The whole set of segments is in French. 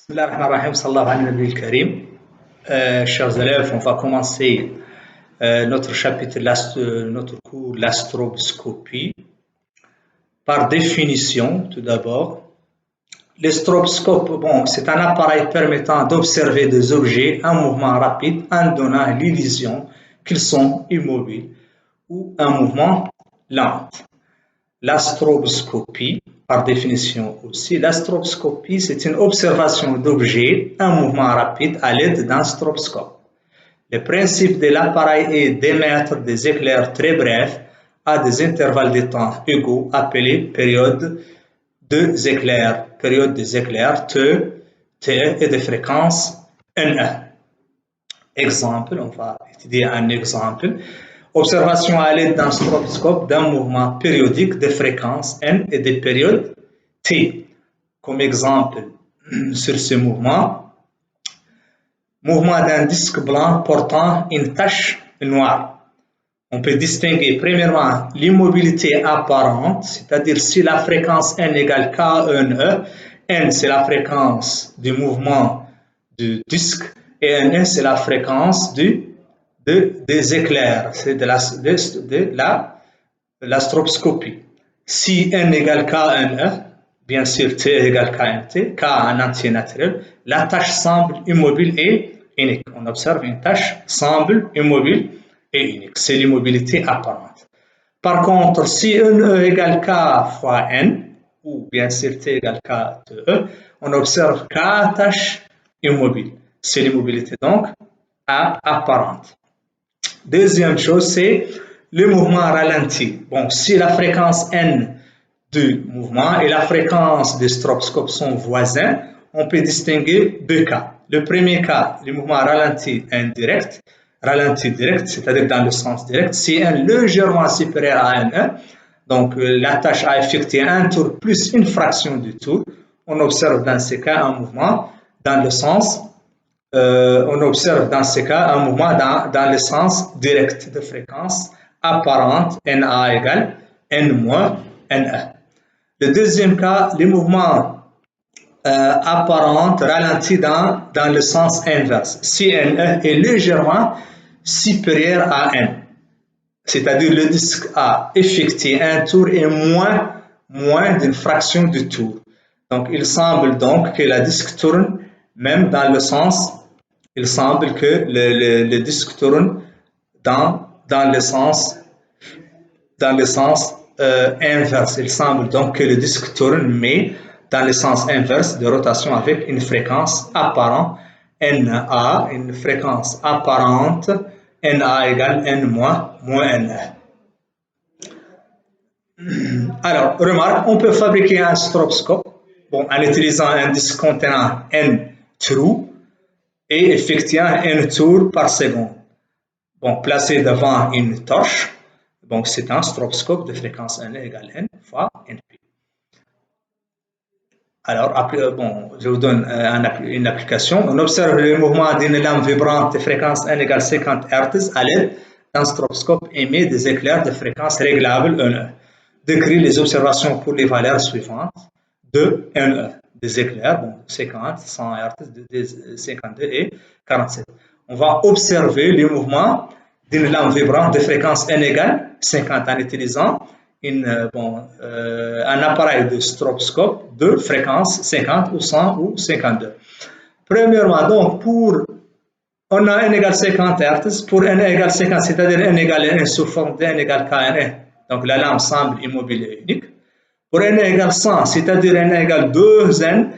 Bismillah ar-Rahman ar-Rahim, sallallahu ala Nabi al-Karim. Chers élèves, on va commencer notre chapitre, notre cours l'astroboscopie. Par définition, tout d'abord, l'estroboscope, c'est un appareil permettant d'observer des objets en mouvement rapide en donnant l'illusion qu'ils sont immobiles ou en mouvement lent. L'astroboscopie, par définition aussi, l'astroboscopie, c'est une observation d'objets en mouvement rapide à l'aide d'un stroboscope. Le principe de l'appareil est d'émettre des éclairs très brefs à des intervalles de temps égaux appelés périodes des éclairs, T et de fréquence NE. Exemple, on va étudier un exemple. Observation à l'aide d'un stroboscope d'un mouvement périodique de fréquence N et de période T. Comme exemple sur ce mouvement d'un disque blanc portant une tache noire. On peut distinguer premièrement l'immobilité apparente, c'est-à-dire si la fréquence N égale KNE, N c'est la fréquence du mouvement du disque et NE c'est la fréquence des éclairs, c'est de l'astroboscopie. Si N égale KNE, bien sûr T égale KNT, K un entier naturel, la tâche semble immobile et unique. On observe une tâche semble immobile et unique. C'est l'immobilité apparente. Par contre, si NE égale K fois N, ou bien sûr T égale K TE, on observe K tâche immobile. C'est l'immobilité donc apparente. Deuxième chose, c'est le mouvement ralenti. Si la fréquence N du mouvement et la fréquence du stroboscope sont voisins, on peut distinguer deux cas. Le premier cas, le mouvement ralenti indirect, ralenti direct, c'est-à-dire dans le sens direct, si N légèrement supérieur à NE, donc la tâche a effectué un tour plus une fraction du tour, on observe dans ces cas un mouvement dans le sens on observe dans ce cas un mouvement dans le sens direct de fréquence apparente NA égale N moins NE. Le deuxième cas, le mouvement apparent ralenti dans le sens inverse. Si NE est légèrement supérieur à N, c'est-à-dire le disque a effectué un tour et moins d'une fraction du tour. Donc il semble donc que le disque tourne même dans le sens, il semble que le disque tourne dans le sens inverse. Il semble donc que le disque tourne, mais dans le sens inverse de rotation avec une fréquence apparente NA, une fréquence apparente NA égale N moins NE. Alors, remarque, on peut fabriquer un stroboscope en utilisant un disque contenant N trous et effectuant un tour par seconde. Placé devant une torche, c'est un stroboscope de fréquence N égale N fois NP. Alors, je vous donne une application. On observe le mouvement d'une lampe vibrante de fréquence N égale 50 Hz à l'aide d'un stroboscope émet des éclairs de fréquence réglable NE. Décrit les observations pour les valeurs suivantes de NE. Des éclairs, 50, 100 Hz, 52 et 47. On va observer le mouvement d'une lampe vibrante de fréquence N égale 50 en utilisant un appareil de stroboscope de fréquence 50 ou 100 ou 52. Premièrement, donc, on a N égale 50 Hz, pour N égale 50, c'est-à-dire N égale N sous forme de N égale KNE, donc la lampe semble immobile et unique. Pour N égale 100, c'est-à-dire N égale 2N,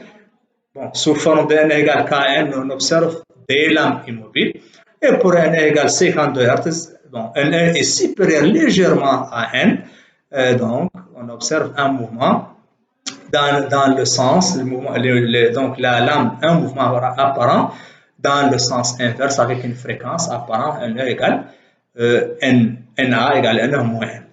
sous forme de N égale Kn, on observe des lampes immobiles. Et pour N égale 52 Hz, N est supérieur légèrement à N, donc on observe un mouvement dans le sens, donc la lampe, un mouvement apparent dans le sens inverse avec une fréquence apparente NE égale NA égale N moins N.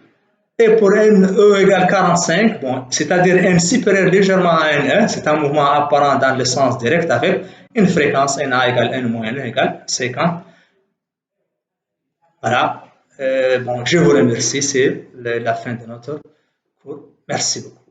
Et pour NE égale 45, c'est-à-dire N supérieur légèrement à NE, c'est un mouvement apparent dans le sens direct avec une fréquence NA égale N moins N égale 50. Voilà. Je vous remercie, c'est la fin de notre cours. Merci beaucoup.